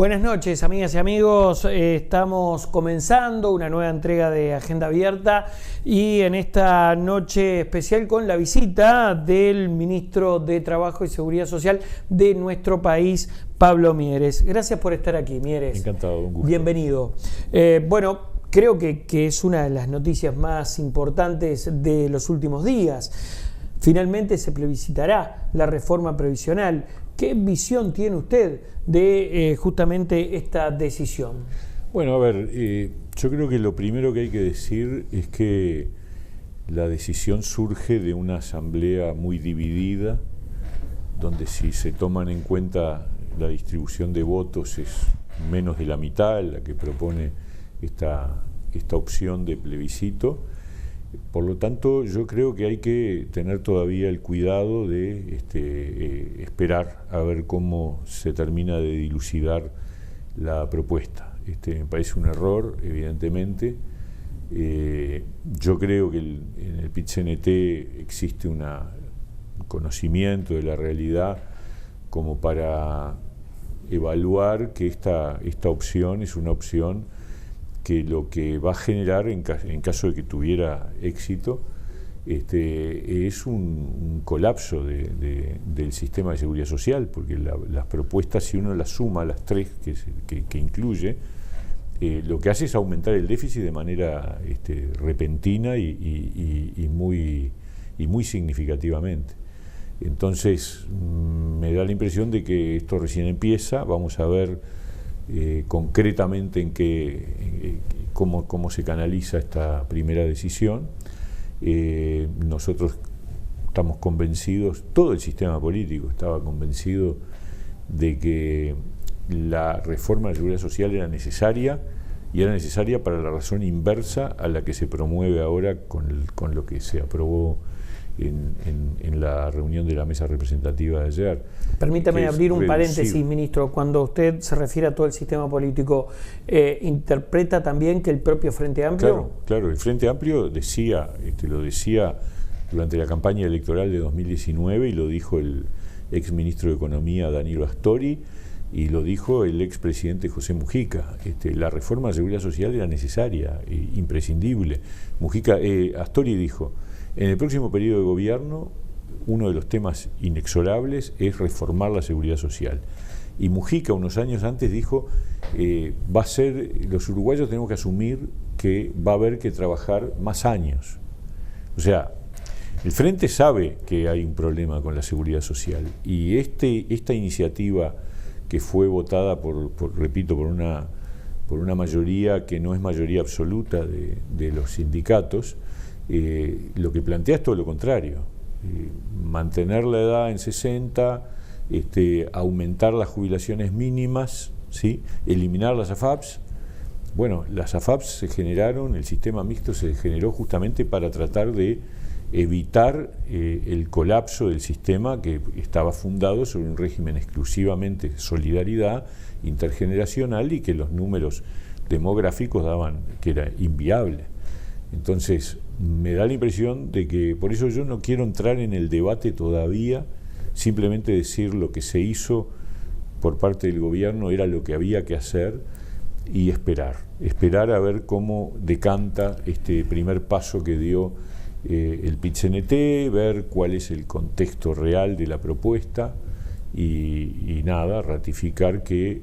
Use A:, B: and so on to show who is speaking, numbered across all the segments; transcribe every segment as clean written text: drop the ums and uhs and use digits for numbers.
A: Buenas noches, amigas y amigos. Estamos comenzando una nueva entrega de Agenda Abierta y en esta noche especial con la visita del ministro de Trabajo y Seguridad Social de nuestro país, Pablo Mieres. Gracias por estar aquí, Mieres.
B: Encantado, un gusto.
A: Bienvenido. Bueno, creo que es una de las noticias más importantes de los últimos días. Finalmente se plebiscitará la reforma previsional. ¿Qué visión tiene usted de justamente esta decisión?
B: Bueno, a ver, yo creo que lo primero que hay que decir es que la decisión surge de una asamblea muy dividida, donde si se toman en cuenta la distribución de votos es menos de la mitad la que propone esta opción de plebiscito. Por lo tanto, yo creo que hay que tener todavía el cuidado de esperar a ver cómo se termina de dilucidar la propuesta. Me parece un error, evidentemente. Yo creo que en el PIT-CNT existe un conocimiento de la realidad como para evaluar que esta opción es una opción que lo que va a generar en caso de que tuviera éxito es un colapso del sistema de seguridad social, porque las propuestas, si uno las suma, las tres que incluye, lo que hace es aumentar el déficit de manera repentina y muy significativamente. Entonces me da la impresión de que esto recién empieza. Vamos a ver concretamente cómo se canaliza esta primera decisión. Nosotros estamos convencidos, todo el sistema político estaba convencido de que la reforma de la seguridad social era necesaria, y era necesaria para la razón inversa a la que se promueve ahora con lo que se aprobó en la reunión de la mesa representativa de ayer.
A: Permítame abrir un paréntesis, ministro. Cuando usted se refiere a todo el sistema político, ¿interpreta también que el propio Frente Amplio?
B: Claro, el Frente Amplio decía, lo decía durante la campaña electoral de 2019, y lo dijo el ex ministro de Economía Danilo Astori, y lo dijo el ex presidente José Mujica. La reforma de seguridad social era necesaria, imprescindible. Astori dijo: en el próximo periodo de gobierno, uno de los temas inexorables es reformar la seguridad social. Y Mujica, unos años antes, dijo: los uruguayos tenemos que asumir que va a haber que trabajar más años. O sea, el Frente sabe que hay un problema con la seguridad social, y esta iniciativa que fue votada por una mayoría que no es mayoría absoluta de los sindicatos, lo que plantea es todo lo contrario: mantener la edad en 60, aumentar las jubilaciones mínimas, ¿sí? Eliminar las AFAPs. Bueno, las AFAPs se generaron, el sistema mixto se generó justamente para tratar de evitar el colapso del sistema, que estaba fundado sobre un régimen exclusivamente de solidaridad intergeneracional, y que los números demográficos daban que era inviable. Entonces, me da la impresión de que, por eso yo no quiero entrar en el debate todavía, simplemente decir lo que se hizo por parte del gobierno era lo que había que hacer, y esperar a ver cómo decanta este primer paso que dio el PIT-CNT, ver cuál es el contexto real de la propuesta, y ratificar que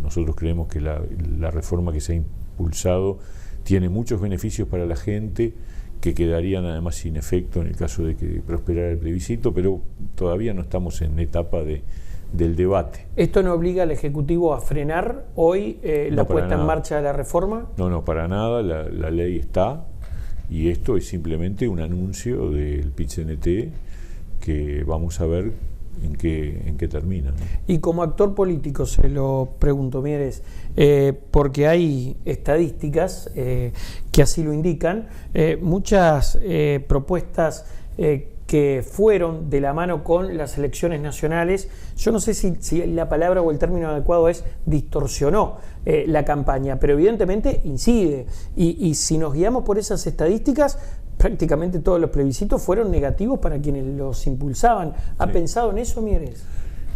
B: nosotros creemos que la reforma que se ha impulsado tiene muchos beneficios para la gente, que quedarían además sin efecto en el caso de que prosperara el plebiscito, pero todavía no estamos en etapa del debate.
A: ¿Esto no obliga al Ejecutivo a frenar hoy la puesta en marcha de la reforma?
B: No, para nada, la ley está, y esto es simplemente un anuncio del PIT-CNT que vamos a ver en qué termina, ¿no?
A: Y como actor político se lo pregunto, Mieres, porque hay estadísticas que así lo indican, muchas propuestas que fueron de la mano con las elecciones nacionales, yo no sé si la palabra o el término adecuado es distorsionó la campaña, pero evidentemente incide, y si nos guiamos por esas estadísticas, prácticamente todos los plebiscitos fueron negativos para quienes los impulsaban. ¿Ha pensado en eso, Mieres?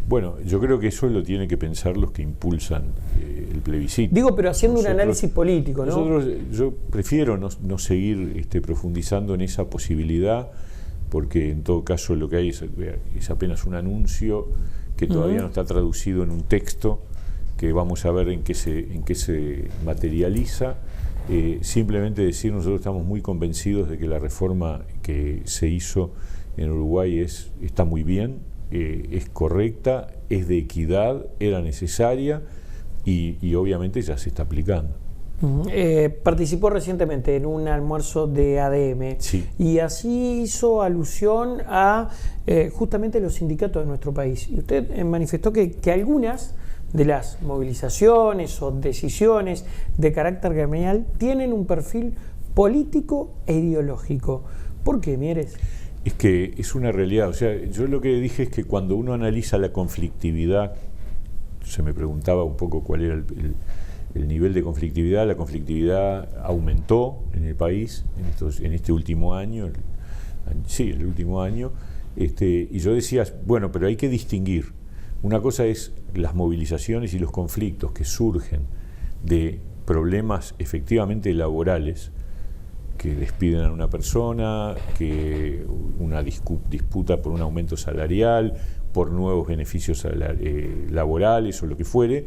B: Bueno, yo creo que eso lo tienen que pensar los que impulsan el plebiscito.
A: Digo, pero haciendo un análisis político, ¿no?
B: Yo prefiero no seguir profundizando en esa posibilidad, porque en todo caso lo que hay es apenas un anuncio que todavía no está traducido en un texto, que vamos a ver en qué se materializa. Simplemente decir, nosotros estamos muy convencidos de que la reforma que se hizo en Uruguay está muy bien, es correcta, es de equidad, era necesaria y obviamente ya se está aplicando.
A: Participó recientemente en un almuerzo de ADM,
B: sí,
A: y así hizo alusión a justamente los sindicatos de nuestro país. Y usted manifestó que algunas de las movilizaciones o decisiones de carácter gremial tienen un perfil político e ideológico. ¿Por qué, Mieres?
B: Es que es una realidad. O sea, yo lo que dije es que cuando uno analiza la conflictividad, se me preguntaba un poco cuál era el nivel de conflictividad. La conflictividad aumentó en el país en este último año, el último año, y yo decía, bueno, pero hay que distinguir. Una cosa es las movilizaciones y los conflictos que surgen de problemas efectivamente laborales, que despiden a una persona, que una disputa por un aumento salarial, por nuevos beneficios laborales o lo que fuere,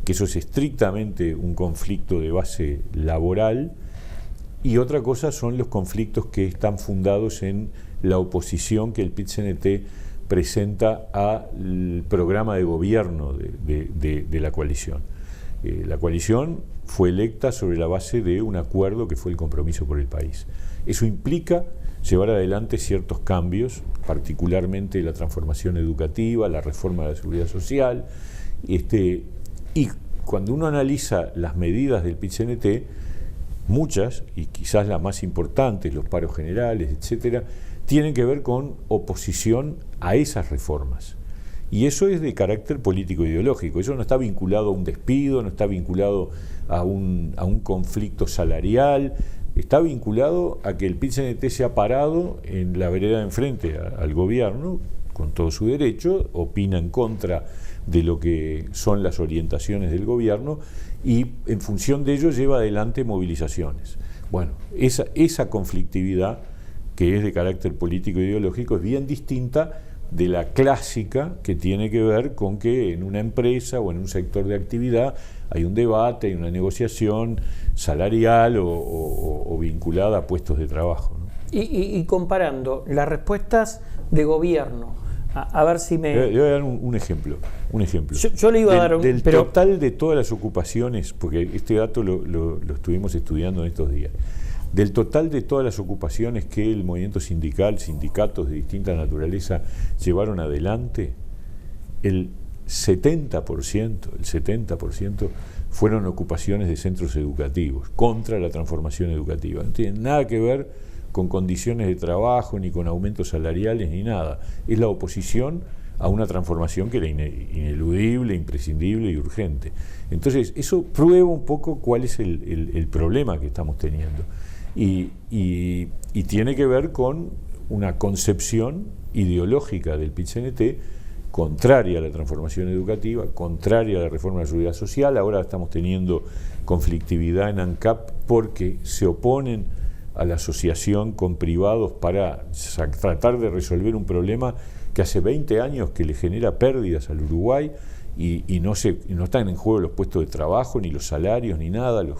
B: que eso es estrictamente un conflicto de base laboral, y otra cosa son los conflictos que están fundados en la oposición que el PIT-CNT presenta al programa de gobierno de la coalición. La coalición fue electa sobre la base de un acuerdo que fue el Compromiso por el País. Eso implica llevar adelante ciertos cambios, particularmente la transformación educativa, la reforma de la seguridad social, y cuando uno analiza las medidas del PIT-CNT, muchas, y quizás las más importantes, los paros generales, etcétera, tienen que ver con oposición a esas reformas. Y eso es de carácter político-ideológico. Eso no está vinculado a un despido, no está vinculado a un conflicto salarial, está vinculado a que el PIT-CNT se ha parado en la vereda de enfrente al gobierno, con todo su derecho, opina en contra de lo que son las orientaciones del gobierno y en función de ello lleva adelante movilizaciones. Bueno, esa conflictividad, que es de carácter político-ideológico, es bien distinta de la clásica, que tiene que ver con que en una empresa o en un sector de actividad hay un debate, hay una negociación salarial o vinculada a puestos de trabajo, ¿no?
A: Y comparando las respuestas de gobierno, a ver si me...
B: Le voy a dar un ejemplo.
A: Yo le iba a dar un...
B: Del total de todas las ocupaciones, porque este dato lo estuvimos estudiando en estos días, del total de todas las ocupaciones que el movimiento sindical, sindicatos de distinta naturaleza llevaron adelante, el 70% fueron ocupaciones de centros educativos contra la transformación educativa. No tienen nada que ver con condiciones de trabajo, ni con aumentos salariales, ni nada. Es la oposición a una transformación que era ineludible, imprescindible y urgente. Entonces, eso prueba un poco cuál es el problema que estamos teniendo. Y tiene que ver con una concepción ideológica del PIT-CNT contraria a la transformación educativa, contraria a la reforma de la seguridad social. Ahora estamos teniendo conflictividad en ANCAP porque se oponen a la asociación con privados para tratar de resolver un problema que hace 20 años que le genera pérdidas al Uruguay y no están en juego los puestos de trabajo, ni los salarios, ni nada. Los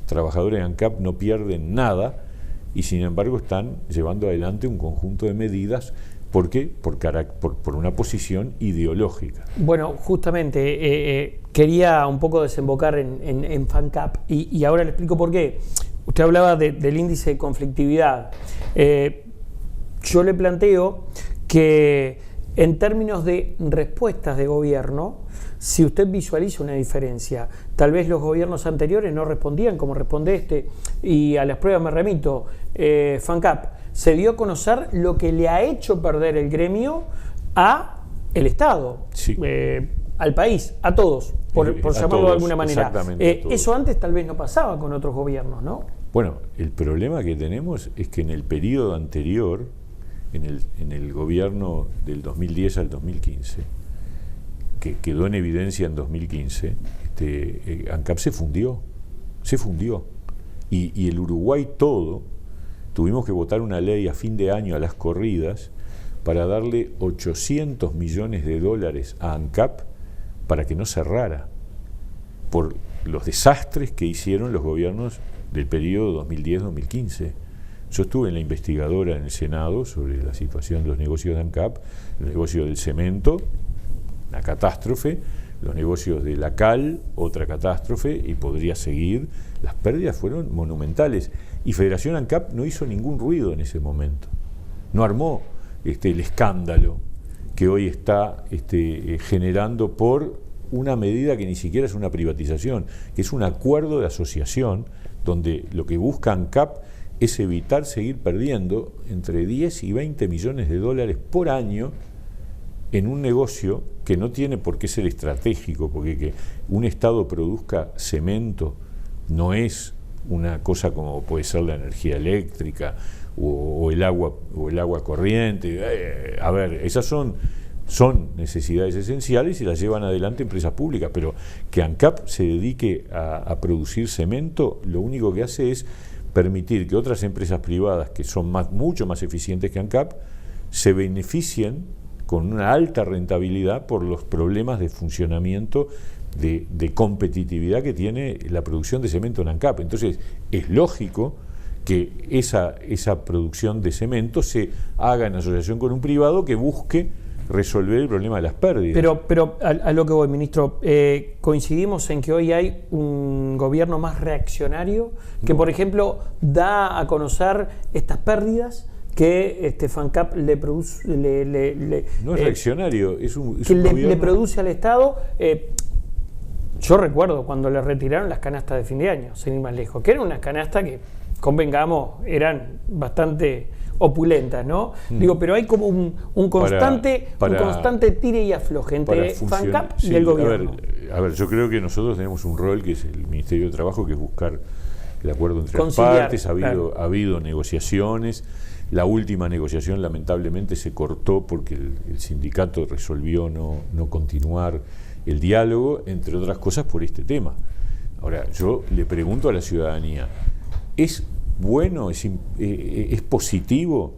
B: trabajadores de ANCAP no pierden nada y sin embargo están llevando adelante un conjunto de medidas. ¿Por qué? Por una posición ideológica.
A: Bueno, justamente quería un poco desembocar en FANCAP y ahora le explico por qué. Usted hablaba del índice de conflictividad. Yo le planteo que en términos de respuestas de gobierno, si usted visualiza una diferencia, tal vez los gobiernos anteriores no respondían como responde este, y a las pruebas me remito. FANCAP se dio a conocer lo que le ha hecho perder el gremio a el Estado,
B: sí,
A: al país, a todos, por llamarlo de alguna manera. Eso antes tal vez no pasaba con otros gobiernos, ¿no?
B: Bueno, el problema que tenemos es que en el periodo anterior, en el gobierno del 2010 al 2015, que quedó en evidencia en 2015, ANCAP se fundió. Y el Uruguay todo, tuvimos que votar una ley a fin de año a las corridas para darle 800 millones de dólares a ANCAP para que no cerrara, por los desastres que hicieron los gobiernos del periodo 2010-2015. Yo estuve en la investigadora en el Senado sobre la situación de los negocios de ANCAP, el negocio del cemento, una catástrofe, los negocios de la cal, otra catástrofe, y podría seguir. Las pérdidas fueron monumentales. Y Federación ANCAP no hizo ningún ruido en ese momento. No armó el escándalo que hoy está generando por una medida que ni siquiera es una privatización, que es un acuerdo de asociación donde lo que busca ANCAP es evitar seguir perdiendo entre 10 y 20 millones de dólares por año en un negocio que no tiene por qué ser estratégico, porque que un Estado produzca cemento no es una cosa como puede ser la energía eléctrica o el agua corriente. A ver, esas son necesidades esenciales y las llevan adelante empresas públicas, pero que ANCAP se dedique a producir cemento, lo único que hace es permitir que otras empresas privadas que son mucho más eficientes que ANCAP se beneficien con una alta rentabilidad por los problemas de funcionamiento, de competitividad que tiene la producción de cemento en ANCAP. Entonces es lógico que esa producción de cemento se haga en asociación con un privado que busque resolver el problema de las pérdidas.
A: Pero a lo que voy, ministro, coincidimos en que hoy hay un gobierno más reaccionario que, por ejemplo, da a conocer estas pérdidas que FANCAP le produce.
B: No es reaccionario, es un
A: que
B: gobierno...
A: le produce al Estado. Yo recuerdo cuando le retiraron las canastas de fin de año, sin ir más lejos, que eran unas canastas que, convengamos, eran bastante opulentas, ¿no? Digo, pero hay como un constante tire y afloje entre FANCAP y el gobierno.
B: A ver, yo creo que nosotros tenemos un rol que es el Ministerio de Trabajo, que es buscar el acuerdo entre
A: conciliar,
B: las partes. Ha habido negociaciones. La última negociación lamentablemente se cortó porque el sindicato resolvió no continuar el diálogo, entre otras cosas por este tema. Ahora, yo le pregunto a la ciudadanía, ¿es bueno, es positivo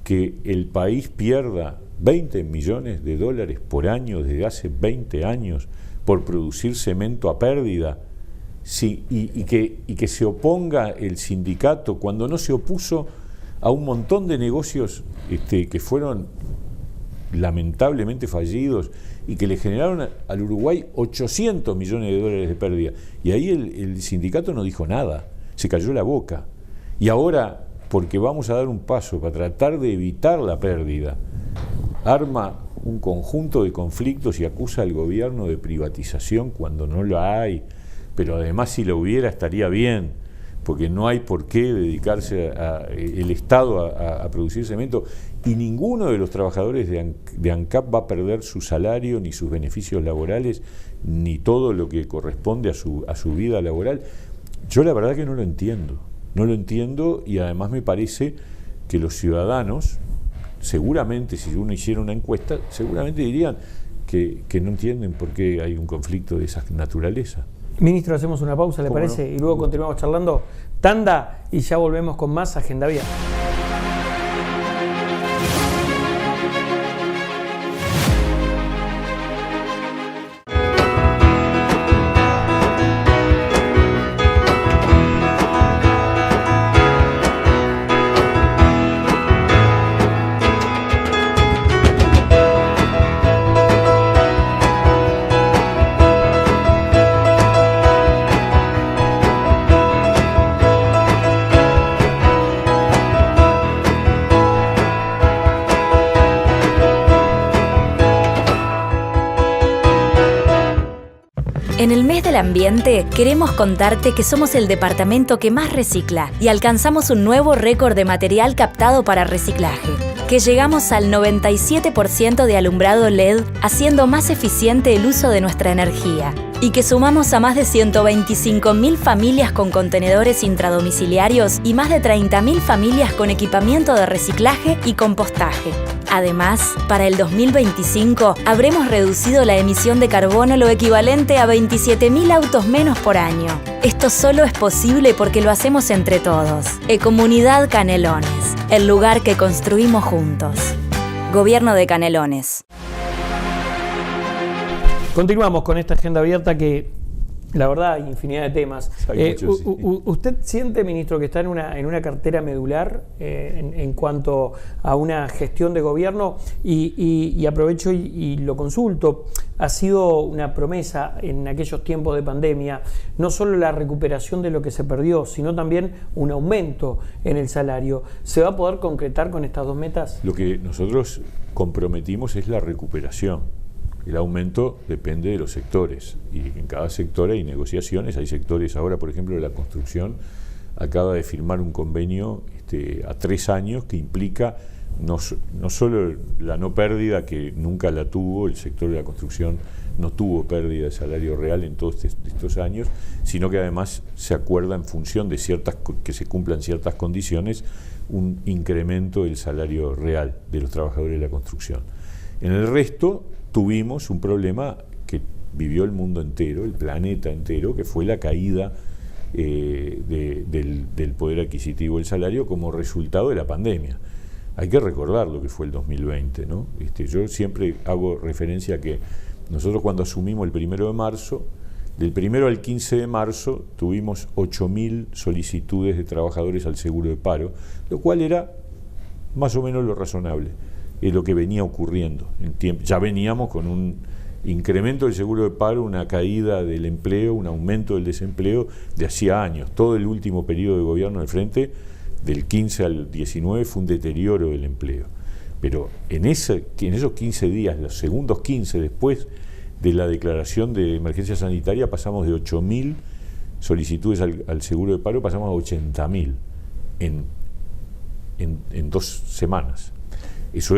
B: que el país pierda 20 millones de dólares por año desde hace 20 años por producir cemento a pérdida? Sí, y que se oponga el sindicato cuando no se opuso a un montón de negocios que fueron lamentablemente fallidos y que le generaron al Uruguay 800 millones de dólares de pérdida. Y ahí el sindicato no dijo nada, se cayó la boca. Y ahora, porque vamos a dar un paso para tratar de evitar la pérdida, arma un conjunto de conflictos y acusa al gobierno de privatización cuando no la hay, pero además si la hubiera estaría bien, porque no hay por qué dedicarse el Estado a producir cemento, y ninguno de los trabajadores de ANCAP va a perder su salario, ni sus beneficios laborales, ni todo lo que corresponde a su vida laboral. Yo la verdad que no lo entiendo, y además me parece que los ciudadanos, seguramente si uno hiciera una encuesta, seguramente dirían que no entienden por qué hay un conflicto de esa naturaleza.
A: Ministro, hacemos una pausa, ¿le parece? No? Y luego continuamos charlando. Tanda y ya volvemos con más Agenda Vial.
C: En el mes del ambiente, queremos contarte que somos el departamento que más recicla y alcanzamos un nuevo récord de material captado para reciclaje, que llegamos al 97% de alumbrado LED, haciendo más eficiente el uso de nuestra energía, y que sumamos a más de 125.000 familias con contenedores intradomiciliarios y más de 30.000 familias con equipamiento de reciclaje y compostaje. Además, para el 2025 habremos reducido la emisión de carbono lo equivalente a 27.000 autos menos por año. Esto solo es posible porque lo hacemos entre todos. Ecomunidad Canelones, el lugar que construimos juntos. Gobierno de Canelones.
A: Continuamos con esta agenda abierta que, la verdad, hay infinidad de temas. ¿Usted siente, ministro, que está en una cartera medular en cuanto a una gestión de gobierno? Y aprovecho y lo consulto. Ha sido una promesa en aquellos tiempos de pandemia, no solo la recuperación de lo que se perdió, sino también un aumento en el salario. ¿Se va a poder concretar con estas dos metas?
B: Lo que nosotros comprometimos es la recuperación. El aumento depende de los sectores y en cada sector hay negociaciones. Hay sectores ahora, por ejemplo, la construcción acaba de firmar un convenio a 3 años que implica no solo la no pérdida, que nunca la tuvo, el sector de la construcción no tuvo pérdida de salario real en todos estos años, sino que además se acuerda en función de que se cumplan ciertas condiciones, un incremento del salario real de los trabajadores de la construcción. En el resto tuvimos un problema que vivió el mundo entero, el planeta entero, que fue la caída del poder adquisitivo del salario como resultado de la pandemia. Hay que recordar lo que fue el 2020, ¿no? Yo siempre hago referencia a que nosotros cuando asumimos el 1 de marzo, del 1 al 15 de marzo tuvimos 8.000 solicitudes de trabajadores al seguro de paro, lo cual era más o menos lo razonable. Es lo que venía ocurriendo en tiempo. Ya veníamos con un incremento del seguro de paro, una caída del empleo, un aumento del desempleo de hacía años. Todo el último periodo de gobierno del Frente, del 15 al 19, fue un deterioro del empleo. Pero en esos 15 días, los segundos 15 después de la declaración de emergencia sanitaria, pasamos de 8.000 solicitudes al seguro de paro, pasamos a 80.000 en 2 semanas. Eso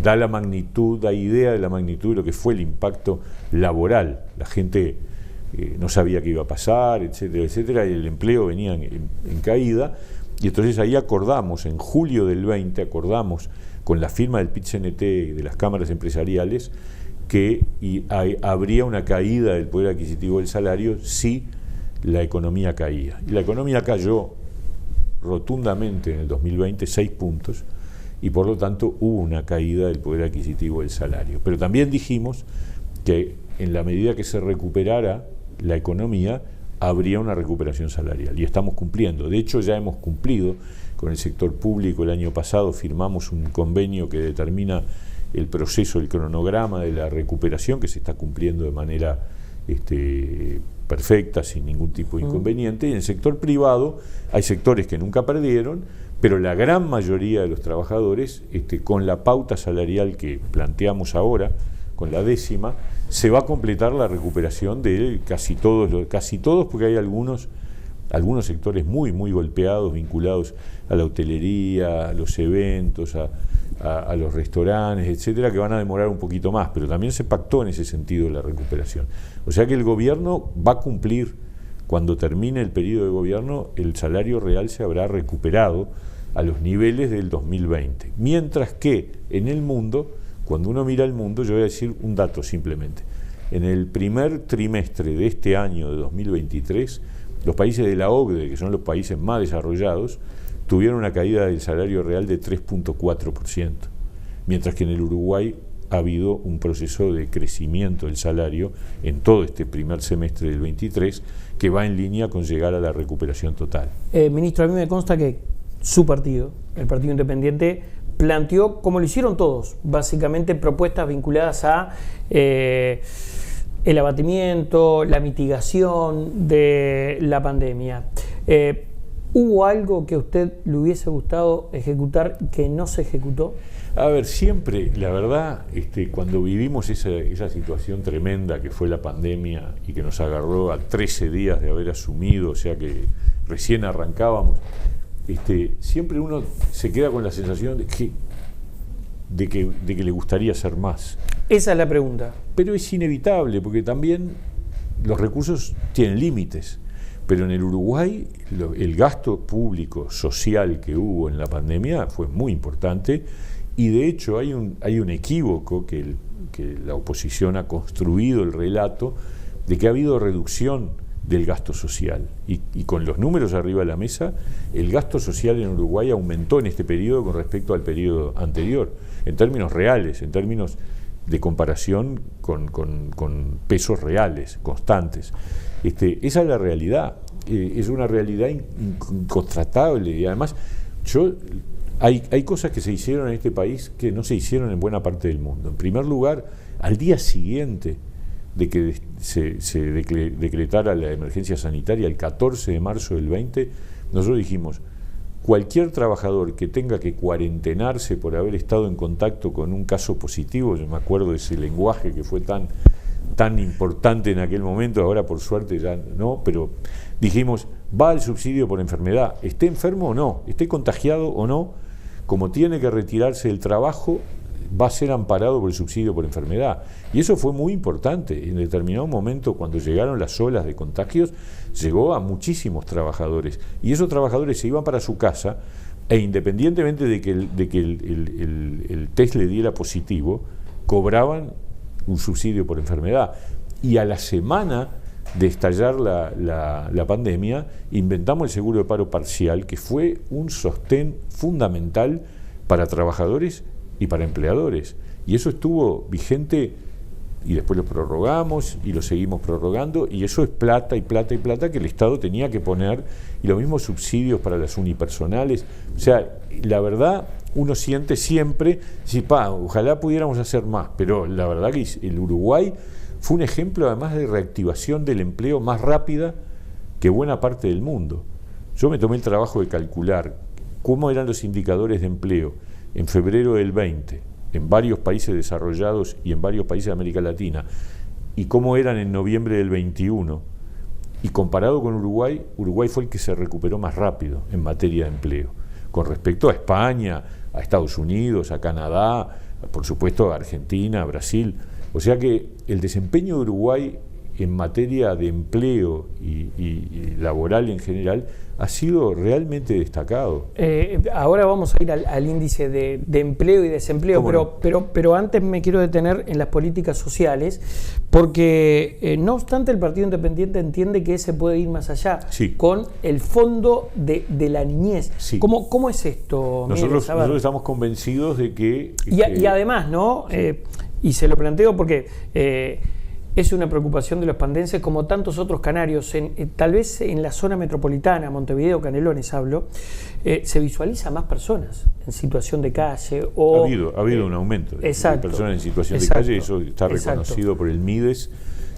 B: da la magnitud, da idea de la magnitud de lo que fue el impacto laboral. La gente no sabía qué iba a pasar, etcétera, etcétera, y el empleo venía en caída. Y entonces ahí acordamos, en julio del 20, acordamos con la firma del PIT-CNT de las cámaras empresariales que habría una caída del poder adquisitivo del salario si la economía caía. Y la economía cayó rotundamente en el 2020, 6 puntos, y por lo tanto hubo una caída del poder adquisitivo del salario. Pero también dijimos que en la medida que se recuperara la economía, habría una recuperación salarial, y estamos cumpliendo. De hecho, ya hemos cumplido con el sector público. El año pasado firmamos un convenio que determina el proceso, el cronograma de la recuperación, que se está cumpliendo de manera perfecta, sin ningún tipo de inconveniente. Y en el sector privado hay sectores que nunca perdieron, pero la gran mayoría de los trabajadores, con la pauta salarial que planteamos ahora, con la 10ª, se va a completar la recuperación de casi todos, porque hay algunos sectores muy golpeados, vinculados a la hotelería, a los eventos, a los restaurantes, etcétera, que van a demorar un poquito más, pero también se pactó en ese sentido la recuperación. O sea que el gobierno va a cumplir, cuando termine el periodo de gobierno, el salario real se habrá recuperado a los niveles del 2020. Mientras que en el mundo, cuando uno mira el mundo, yo voy a decir un dato simplemente. En el primer trimestre de este año de 2023, los países de la OCDE, que son los países más desarrollados, tuvieron una caída del salario real de 3.4%, mientras que en el Uruguay ha habido un proceso de crecimiento del salario en todo este primer semestre del 23, que va en línea con llegar a la recuperación total.
A: Ministro, a mí me consta que su partido, el Partido Independiente, planteó, como lo hicieron todos, básicamente propuestas vinculadas a el abatimiento, la mitigación de la pandemia. ¿Hubo algo que a usted le hubiese gustado ejecutar que no se ejecutó?
B: A ver, siempre, la verdad, cuando vivimos esa situación tremenda que fue la pandemia y que nos agarró a 13 días de haber asumido, o sea que recién arrancábamos, siempre uno se queda con la sensación de que le gustaría hacer más.
A: Esa es la pregunta.
B: Pero es inevitable, porque también los recursos tienen límites. Pero en el Uruguay el gasto público social que hubo en la pandemia fue muy importante, Y de hecho hay un equívoco que la oposición ha construido el relato de que ha habido reducción del gasto social. Y con los números arriba de la mesa, el gasto social en Uruguay aumentó en este periodo con respecto al periodo anterior, en términos reales, en términos de comparación con pesos reales, constantes. Esa es la realidad, es una realidad inconstatable. Y además, hay cosas que se hicieron en este país que no se hicieron en buena parte del mundo. En primer lugar, al día siguiente de que se decretara la emergencia sanitaria, el 14 de marzo del 20, nosotros dijimos: cualquier trabajador que tenga que cuarentenarse por haber estado en contacto con un caso positivo, yo me acuerdo de ese lenguaje que fue tan importante en aquel momento, ahora por suerte ya no, pero dijimos, va al subsidio por enfermedad, esté enfermo o no, esté contagiado o no, como tiene que retirarse del trabajo, va a ser amparado por el subsidio por enfermedad. Y eso fue muy importante. En determinado momento, cuando llegaron las olas de contagios, llegó a muchísimos trabajadores. Y esos trabajadores se iban para su casa, e independientemente de que el test le diera positivo, cobraban un subsidio por enfermedad. Y a la semana de estallar la pandemia, inventamos el seguro de paro parcial, que fue un sostén fundamental para trabajadores y para empleadores, y eso estuvo vigente, y después lo prorrogamos y lo seguimos prorrogando, y eso es plata y plata y plata que el Estado tenía que poner, y los mismos subsidios para las unipersonales. O sea, la verdad, uno siente siempre, sí, ojalá pudiéramos hacer más, pero la verdad que el Uruguay fue un ejemplo además de reactivación del empleo más rápida que buena parte del mundo. Yo me tomé el trabajo de calcular cómo eran los indicadores de empleo en febrero del 20, en varios países desarrollados y en varios países de América Latina, y cómo eran en noviembre del 21, y comparado con Uruguay, Uruguay fue el que se recuperó más rápido en materia de empleo, con respecto a España, a Estados Unidos, a Canadá, por supuesto a Argentina, a Brasil. O sea que el desempeño de Uruguay en materia de empleo y laboral en general ha sido realmente destacado.
A: Ahora vamos a ir al índice de empleo y desempleo, pero antes me quiero detener en las políticas sociales, porque no obstante el Partido Independiente entiende que se puede ir más allá,
B: sí,
A: con el fondo de la niñez.
B: Sí.
A: ¿Cómo es esto?
B: Nosotros estamos convencidos de que...
A: Y además, ¿no? Sí. Y se lo planteo porque... es una preocupación de los pandenses, como tantos otros canarios, tal vez en la zona metropolitana, Montevideo, Canelones hablo, se visualiza más personas en situación de calle. O,
B: ha habido un aumento de personas en situación de calle, eso está reconocido por el MIDES,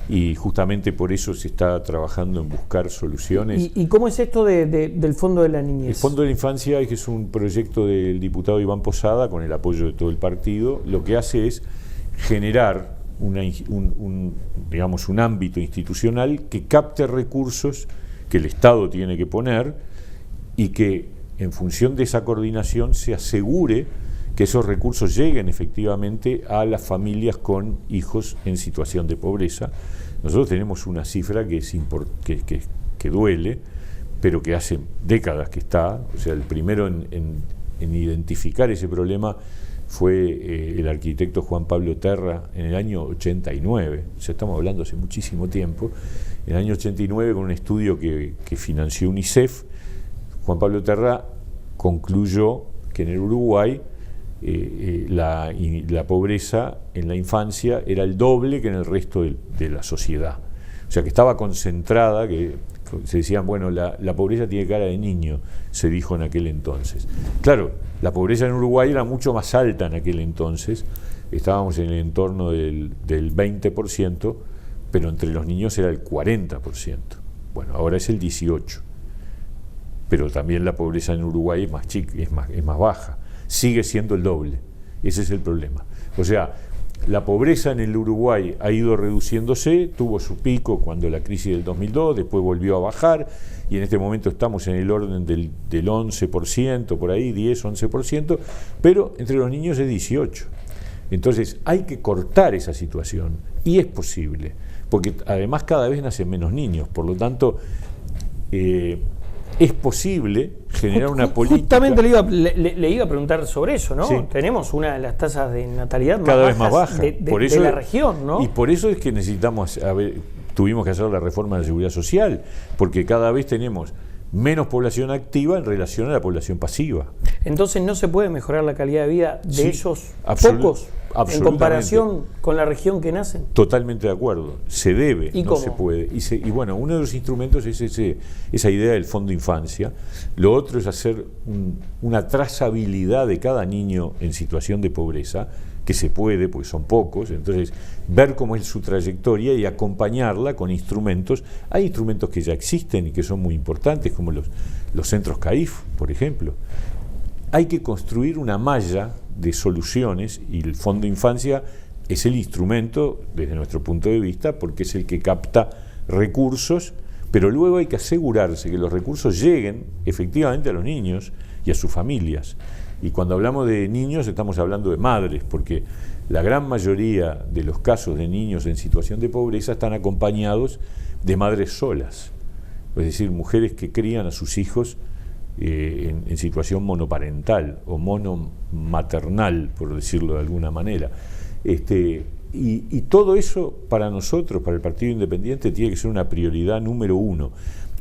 B: y justamente por eso se está trabajando en buscar soluciones.
A: ¿Y cómo es esto del Fondo de la Niñez?
B: El Fondo de la Infancia es un proyecto del diputado Iván Posada, con el apoyo de todo el partido. Lo que hace es generar un ámbito institucional que capte recursos que el Estado tiene que poner, y que en función de esa coordinación se asegure que esos recursos lleguen efectivamente a las familias con hijos en situación de pobreza. Nosotros tenemos una cifra que duele, pero que hace décadas que está. O sea, el primero en identificar ese problema fue el arquitecto Juan Pablo Terra en el año 89, o sea, estamos hablando hace muchísimo tiempo. En el año 89, con un estudio que financió UNICEF, Juan Pablo Terra concluyó que en el Uruguay la pobreza en la infancia era el doble que en el resto de la sociedad. O sea, que estaba concentrada, que se decían, bueno, la pobreza tiene cara de niño, se dijo en aquel entonces. Claro, la pobreza en Uruguay era mucho más alta en aquel entonces, estábamos en el entorno del 20%, pero entre los niños era el 40%. Bueno, ahora es el 18%, pero también la pobreza en Uruguay es más chica, es más baja, sigue siendo el doble, ese es el problema. O sea, la pobreza en el Uruguay ha ido reduciéndose, tuvo su pico cuando la crisis del 2002, después volvió a bajar, y en este momento estamos en el orden del 11%, por ahí, 10-11%, pero entre los niños es 18%. Entonces hay que cortar esa situación, y es posible, porque además cada vez nacen menos niños, por lo tanto es posible generar una política.
A: Justamente le iba a preguntar sobre eso, ¿no?
B: Sí.
A: Tenemos una de las tasas de natalidad
B: cada vez más baja
A: de la región, ¿no?
B: Y por eso es que necesitamos, tuvimos que hacer la reforma de la seguridad social, porque cada vez tenemos menos población activa en relación a la población pasiva.
A: Entonces no se puede mejorar la calidad de vida de
B: Sí,
A: esos pocos en comparación con la región que nacen.
B: Totalmente de acuerdo, se debe,
A: ¿Y
B: no
A: cómo?
B: se puede. Y bueno, uno de los instrumentos es esa idea del Fondo Infancia. Lo otro es hacer una trazabilidad de cada niño en situación de pobreza, que se puede, porque son pocos, entonces ver cómo es su trayectoria y acompañarla con instrumentos. Hay instrumentos que ya existen y que son muy importantes, como los centros CAIF, por ejemplo. Hay que construir una malla de soluciones y el Fondo Infancia es el instrumento, desde nuestro punto de vista, porque es el que capta recursos, pero luego hay que asegurarse que los recursos lleguen efectivamente a los niños y a sus familias. Y cuando hablamos de niños estamos hablando de madres, porque la gran mayoría de los casos de niños en situación de pobreza están acompañados de madres solas, es decir, mujeres que crían a sus hijos en situación monoparental o monomaternal, por decirlo de alguna manera. Y todo eso para nosotros, para el Partido Independiente, tiene que ser una prioridad número uno.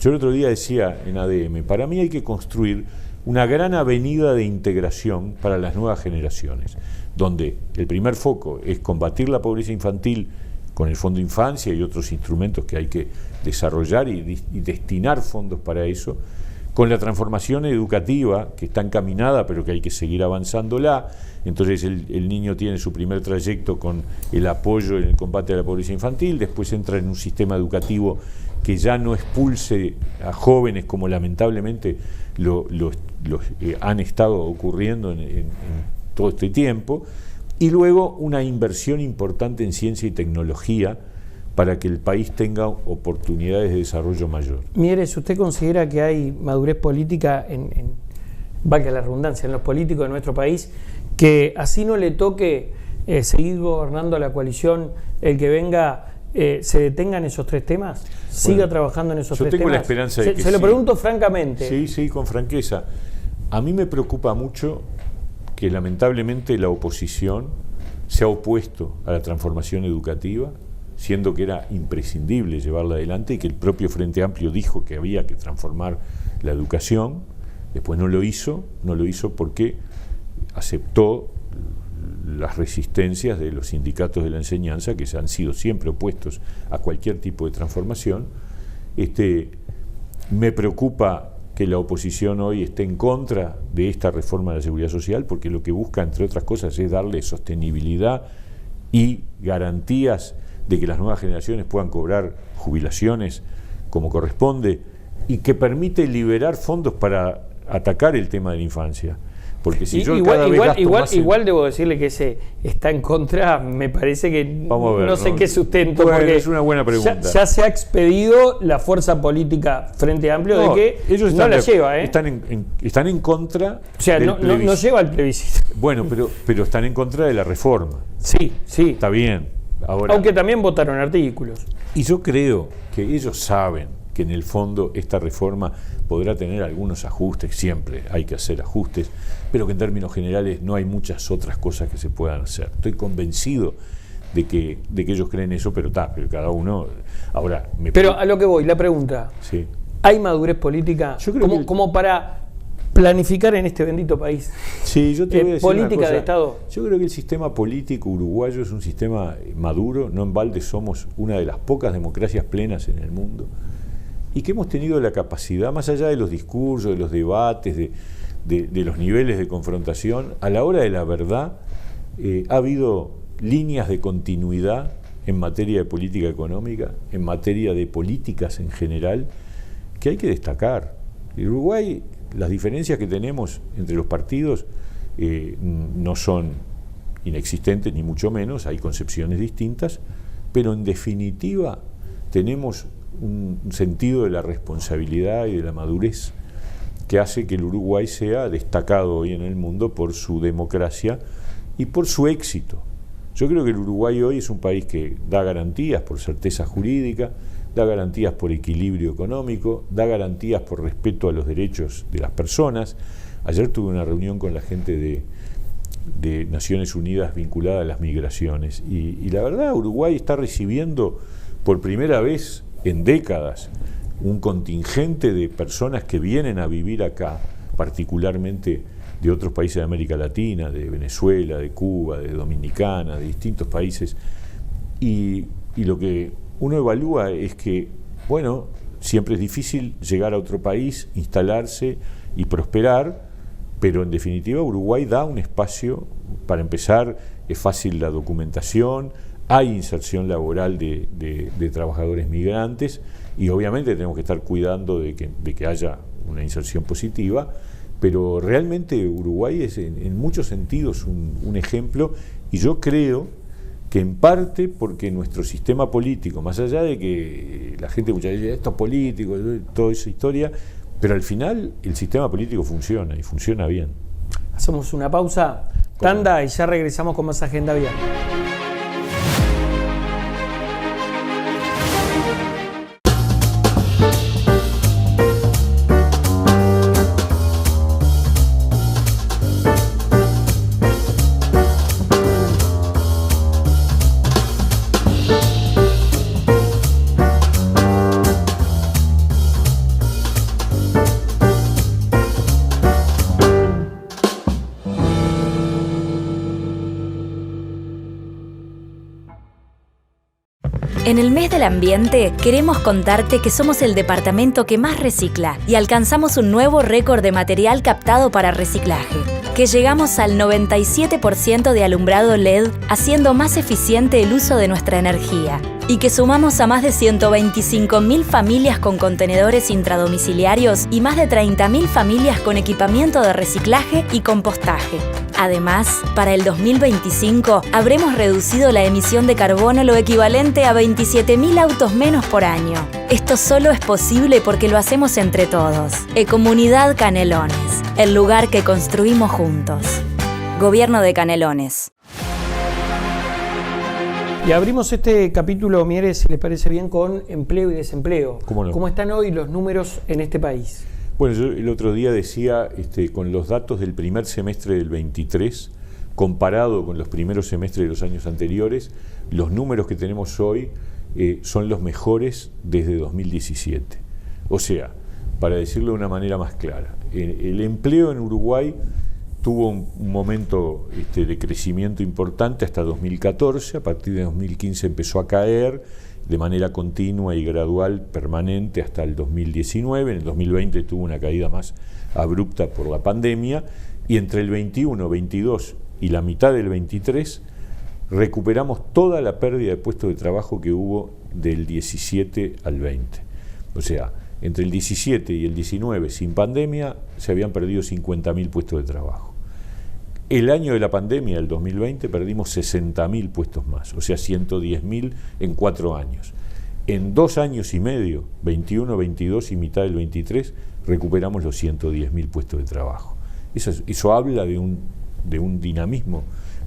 B: Yo el otro día decía en ADM, para mí hay que construir una gran avenida de integración para las nuevas generaciones, donde el primer foco es combatir la pobreza infantil con el Fondo Infancia y otros instrumentos que hay que desarrollar y destinar fondos para eso, con la transformación educativa que está encaminada pero que hay que seguir avanzándola. Entonces el niño tiene su primer trayecto con el apoyo en el combate a la pobreza infantil, después entra en un sistema educativo que ya no expulse a jóvenes como lamentablemente han estado ocurriendo en todo este tiempo, y luego una inversión importante en ciencia y tecnología para que el país tenga oportunidades de desarrollo mayor.
A: Mieres, ¿usted considera que hay madurez política, valga la redundancia, en los políticos de nuestro país, que así no le toque seguir gobernando a la coalición, el que venga se detenga en esos tres temas? ¿Siga trabajando en esos tres temas?
B: Yo tengo la esperanza de que
A: se lo pregunto francamente.
B: Sí, con franqueza. A mí me preocupa mucho que lamentablemente la oposición se ha opuesto a la transformación educativa, siendo que era imprescindible llevarla adelante y que el propio Frente Amplio dijo que había que transformar la educación. Después no lo hizo porque aceptó las resistencias de los sindicatos de la enseñanza, que se han sido siempre opuestos a cualquier tipo de transformación. Me preocupa que la oposición hoy esté en contra de esta reforma de la seguridad social, porque lo que busca, entre otras cosas, es darle sostenibilidad y garantías de que las nuevas generaciones puedan cobrar jubilaciones como corresponde, y que permite liberar fondos para atacar el tema de la infancia. Porque si yo
A: igual debo decirle que ese está en contra, me parece que no sé qué sustento,
B: bueno,
A: porque
B: es una buena pregunta.
A: Ya se ha expedido la fuerza política Frente Amplio de que
B: ellos
A: no la lleva.
B: Están en contra.
A: O sea, no lleva el plebiscito.
B: Bueno, pero están en contra de la reforma.
A: Sí.
B: Está bien. Ahora,
A: aunque también votaron artículos.
B: Y yo creo que ellos saben que en el fondo esta reforma podrá tener algunos ajustes, siempre hay que hacer ajustes, pero que en términos generales no hay muchas otras cosas que se puedan hacer. Estoy convencido de que ellos creen eso, pero cada uno... Ahora,
A: pero a lo que voy, la pregunta,
B: sí.
A: ¿Hay madurez política como para planificar en este bendito país?
B: Sí, yo te voy a decir
A: política
B: una cosa.
A: de Estado.
B: Yo creo que el sistema político uruguayo es un sistema maduro, no en balde somos una de las pocas democracias plenas en el mundo, y que hemos tenido la capacidad, más allá de los discursos, de los debates, de los niveles de confrontación, a la hora de la verdad ha habido líneas de continuidad en materia de política económica, en materia de políticas en general, que hay que destacar. En Uruguay, las diferencias que tenemos entre los partidos no son inexistentes, ni mucho menos, hay concepciones distintas, pero en definitiva tenemos un sentido de la responsabilidad y de la madurez que hace que el Uruguay sea destacado hoy en el mundo por su democracia y por su éxito. Yo creo que el Uruguay hoy es un país que da garantías por certeza jurídica, da garantías por equilibrio económico, da garantías por respeto a los derechos de las personas. Ayer tuve una reunión con la gente de Naciones Unidas vinculada a las migraciones y la verdad Uruguay está recibiendo por primera vez en décadas un contingente de personas que vienen a vivir acá, particularmente de otros países de América Latina, de Venezuela, de Cuba, de Dominicana, de distintos países, y lo que uno evalúa es que, bueno, siempre es difícil llegar a otro país, instalarse y prosperar, pero en definitiva Uruguay da un espacio, para empezar, es fácil la documentación, hay inserción laboral de trabajadores migrantes y obviamente tenemos que estar cuidando de que haya una inserción positiva, pero realmente Uruguay es en muchos sentidos un ejemplo, y yo creo que en parte porque nuestro sistema político, más allá de que la gente muchas veces dice esto es político, toda esa historia, pero al final el sistema político funciona y funciona bien.
A: Hacemos una pausa, tanda, y ya regresamos con más Agenda Vial.
C: En el mes del ambiente, queremos contarte que somos el departamento que más recicla y alcanzamos un nuevo récord de material captado para reciclaje. Que llegamos al 97% de alumbrado LED, haciendo más eficiente el uso de nuestra energía. Y que sumamos a más de 125.000 familias con contenedores intradomiciliarios y más de 30.000 familias con equipamiento de reciclaje y compostaje. Además, para el 2025 habremos reducido la emisión de carbono lo equivalente a 27.000 autos menos por año. Esto solo es posible porque lo hacemos entre todos. Ecomunidad Canelones, el lugar que construimos juntos. Gobierno de Canelones.
A: Y abrimos este capítulo, Mieres, si les parece bien, con empleo y desempleo.
B: ¿Cómo no?
A: ¿Cómo están hoy los números en este país?
B: Bueno, yo el otro día decía, con los datos del primer semestre del 23, comparado con los primeros semestres de los años anteriores, los números que tenemos hoy son los mejores desde 2017. O sea, para decirlo de una manera más clara, el empleo en Uruguay tuvo un momento de crecimiento importante hasta 2014, a partir de 2015 empezó a caer de manera continua y gradual, permanente, hasta el 2019, en el 2020 tuvo una caída más abrupta por la pandemia, y entre el 21, 22 y la mitad del 23 recuperamos toda la pérdida de puestos de trabajo que hubo del 17 al 20. O sea, entre el 17 y el 19, sin pandemia, se habían perdido 50.000 puestos de trabajo. El año de la pandemia, el 2020, perdimos 60.000 puestos más, o sea, 110.000 en 4 años. En 2 años y medio, 21, 22 y mitad del 23, recuperamos los 110.000 puestos de trabajo. Eso habla de un dinamismo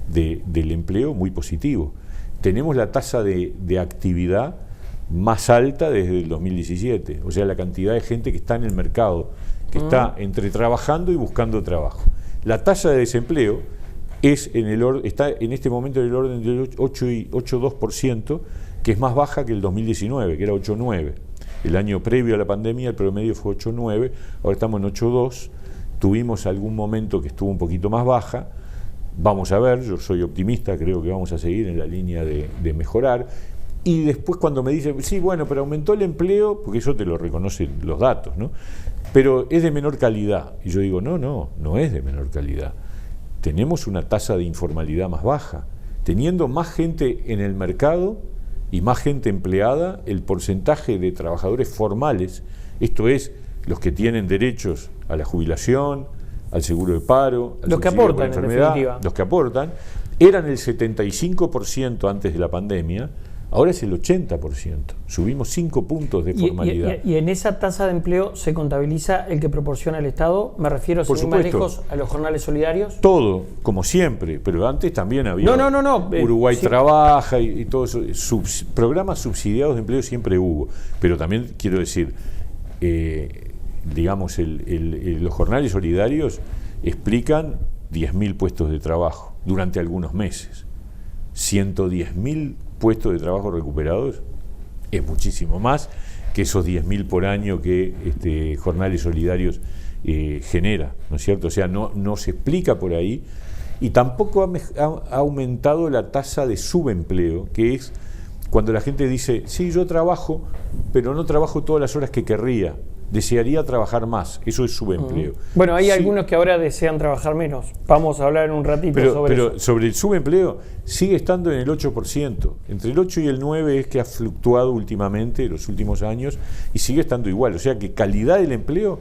B: del empleo muy positivo. Tenemos la tasa de actividad más alta desde el 2017, o sea, la cantidad de gente que está en el mercado, que está entre trabajando y buscando trabajo. La tasa de desempleo está en este momento en el orden del 8,2%, que es más baja que el 2019, que era 8,9%. El año previo a la pandemia el promedio fue 8,9%, ahora estamos en 8,2%. Tuvimos algún momento que estuvo un poquito más baja. Vamos a ver, yo soy optimista, creo que vamos a seguir en la línea de mejorar. Y después cuando me dicen, sí, bueno, pero aumentó el empleo, porque eso te lo reconocen los datos, ¿no? Pero es de menor calidad. Y yo digo, no es de menor calidad. Tenemos una tasa de informalidad más baja. Teniendo más gente en el mercado y más gente empleada, el porcentaje de trabajadores formales, esto es, los que tienen derechos a la jubilación, al seguro de paro, al
A: los que
B: subsidio por
A: aportan,
B: enfermedad,
A: en definitiva.
B: los que aportan, eran el 75% antes de la pandemia, Ahora es el 80%. Subimos 5 puntos de formalidad.
A: Y en esa tasa de empleo se contabiliza el que proporciona el Estado. Me refiero, sin ir más lejos, a los jornales solidarios.
B: Todo, como siempre, pero antes también había.
A: No.
B: Uruguay Trabaja y todo eso. Programas subsidiados de empleo siempre hubo. Pero también quiero decir, digamos, los jornales solidarios explican 10.000 puestos de trabajo durante algunos meses. 110.000 puestos de trabajo recuperados es muchísimo más que esos 10.000 por año que jornales solidarios genera, ¿no es cierto? O sea, no se explica por ahí, y tampoco ha aumentado la tasa de subempleo, que es cuando la gente dice, sí, yo trabajo, pero no trabajo todas las horas que querría, desearía trabajar más. Eso es subempleo.
A: Bueno, hay algunos que ahora desean trabajar menos. Vamos a hablar en un ratito sobre eso.
B: Pero sobre el subempleo sigue estando en el 8%. Entre el 8 y el 9 es que ha fluctuado últimamente, en los últimos años, y sigue estando igual. O sea que calidad del empleo,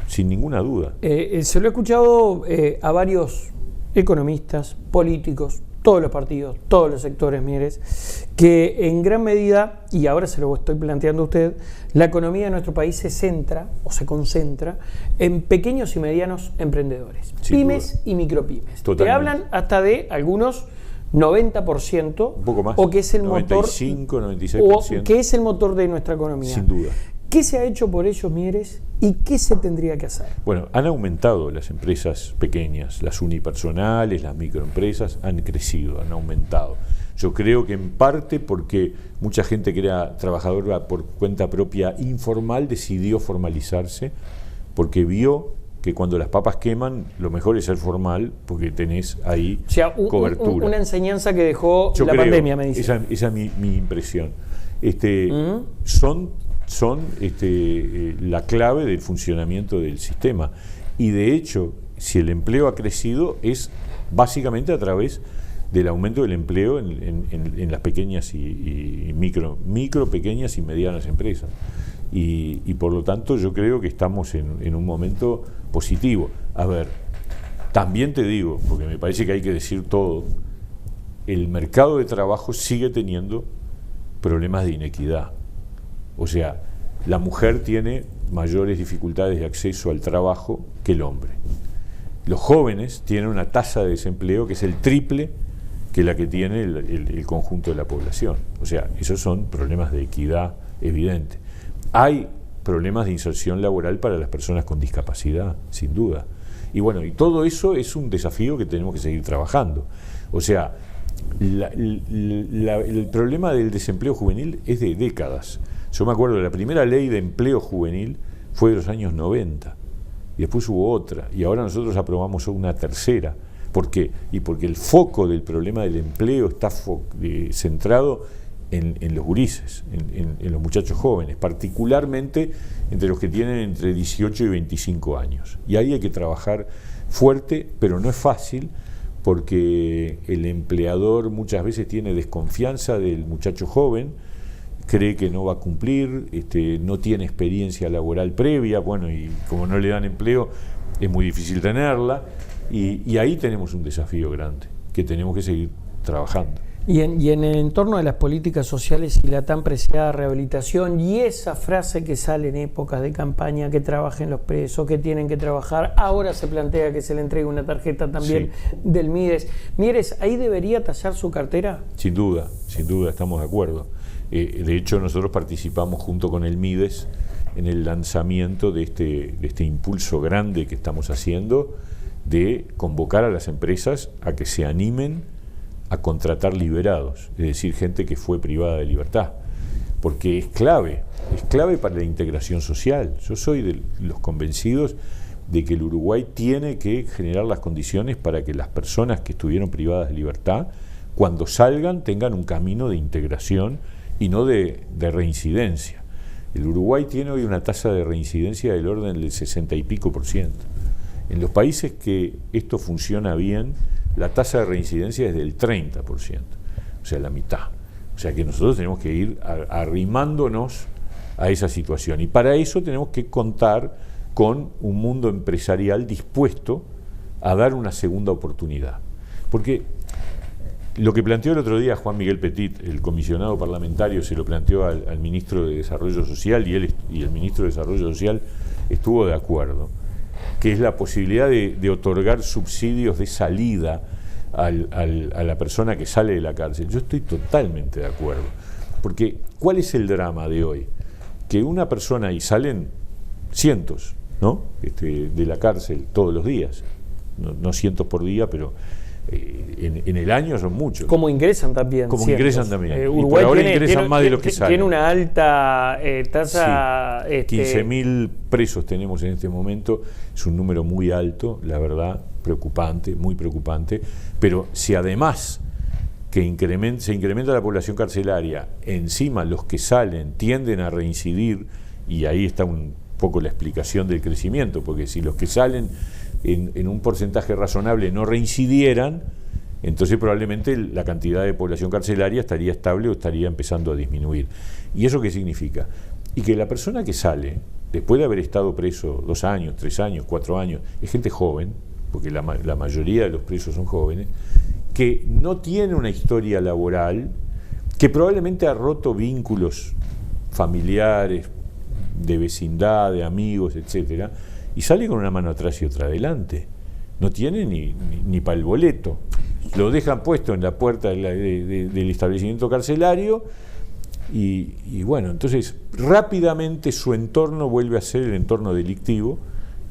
B: sin ninguna duda.
A: Se lo he escuchado a varios economistas, políticos, todos los partidos, todos los sectores, Mieres, que en gran medida, y ahora se lo estoy planteando a usted, la economía de nuestro país se centra o se concentra en pequeños y medianos emprendedores, pymes y micropymes. Totalmente. Te hablan hasta de algunos 90%,
B: un poco más,
A: o que es el
B: 95,
A: motor,
B: 96%.
A: o que es el motor de nuestra economía.
B: Sin duda.
A: ¿Qué se ha hecho por ellos, Mieres, y qué se tendría que hacer?
B: Bueno, han aumentado las empresas pequeñas, las unipersonales, las microempresas, han crecido, han aumentado. Yo creo que en parte porque mucha gente que era trabajadora por cuenta propia informal decidió formalizarse, porque vio que cuando las papas queman, lo mejor es ser formal, porque tenés ahí cobertura.
A: Una enseñanza que dejó la pandemia, me dice.
B: Esa es mi impresión. Son la clave del funcionamiento del sistema, y de hecho, si el empleo ha crecido, es básicamente a través del aumento del empleo en las pequeñas y micro, pequeñas y medianas empresas, y por lo tanto yo creo que estamos en un momento positivo. A ver, también te digo, porque me parece que hay que decir todo, el mercado de trabajo sigue teniendo problemas de inequidad. O sea, la mujer tiene mayores dificultades de acceso al trabajo que el hombre. Los jóvenes tienen una tasa de desempleo que es el triple que la que tiene el conjunto de la población. O sea, esos son problemas de equidad evidente. Hay problemas de inserción laboral para las personas con discapacidad, sin duda. Y bueno, y todo eso es un desafío que tenemos que seguir trabajando. O sea, el problema del desempleo juvenil es de décadas. Yo me acuerdo, la primera ley de empleo juvenil fue de los años 90, y después hubo otra, y ahora nosotros aprobamos una tercera. ¿Por qué? Y porque el foco del problema del empleo está centrado en los gurises, en los muchachos jóvenes, particularmente entre los que tienen entre 18 y 25 años. Y ahí hay que trabajar fuerte, pero no es fácil, porque el empleador muchas veces tiene desconfianza del muchacho joven, cree que no va a cumplir, no tiene experiencia laboral previa, bueno, y como no le dan empleo, es muy difícil tenerla, y ahí tenemos un desafío grande, que tenemos que seguir trabajando.
A: Y en el entorno de las políticas sociales y la tan preciada rehabilitación, y esa frase que sale en épocas de campaña, que trabajen los presos, que tienen que trabajar, ahora se plantea que se le entregue una tarjeta también del Mides. Mieres, ¿ahí debería tallar su cartera?
B: Sin duda, estamos de acuerdo. De hecho, nosotros participamos junto con el Mides en el lanzamiento de este impulso grande que estamos haciendo, de convocar a las empresas a que se animen a contratar liberados, es decir, gente que fue privada de libertad, porque es clave para la integración social. Yo soy de los convencidos de que el Uruguay tiene que generar las condiciones para que las personas que estuvieron privadas de libertad, cuando salgan, tengan un camino de integración y no de reincidencia. El Uruguay tiene hoy una tasa de reincidencia del orden del 60 y pico %. En los países que esto funciona bien, la tasa de reincidencia es del 30%, o sea, la mitad. O sea que nosotros tenemos que ir arrimándonos a esa situación, y para eso tenemos que contar con un mundo empresarial dispuesto a dar una segunda oportunidad. Porque Lo que planteó el otro día Juan Miguel Petit, el comisionado parlamentario, se lo planteó al ministro de Desarrollo Social y el ministro de Desarrollo Social estuvo de acuerdo, que es la posibilidad de otorgar subsidios de salida a la persona que sale de la cárcel. Yo estoy totalmente de acuerdo, porque ¿cuál es el drama de hoy? Que una persona, y salen cientos, ¿no? De la cárcel todos los días, no cientos por día, pero en el año son muchos.
A: Como ingresan también.
B: Como cientos. Ingresan también.
A: Uruguay
B: y por ahora ingresan más de los que salen.
A: Tiene una alta tasa.
B: Sí, 15.000 presos tenemos en este momento. Es un número muy alto, la verdad, preocupante, muy preocupante. Pero si además se incrementa la población carcelaria, encima los que salen tienden a reincidir, y ahí está un poco la explicación del crecimiento, porque si los que salen en un porcentaje razonable no reincidieran, entonces probablemente la cantidad de población carcelaria estaría estable o estaría empezando a disminuir. ¿Y eso qué significa? Y que la persona que sale, después de haber estado preso 2 años, 3 años, 4 años, es gente joven, porque la mayoría de los presos son jóvenes, que no tiene una historia laboral, que probablemente ha roto vínculos familiares, de vecindad, de amigos, etcétera, y sale con una mano atrás y otra adelante. No tiene ni para el boleto. Lo dejan puesto en la puerta del establecimiento carcelario y bueno, entonces rápidamente su entorno vuelve a ser el entorno delictivo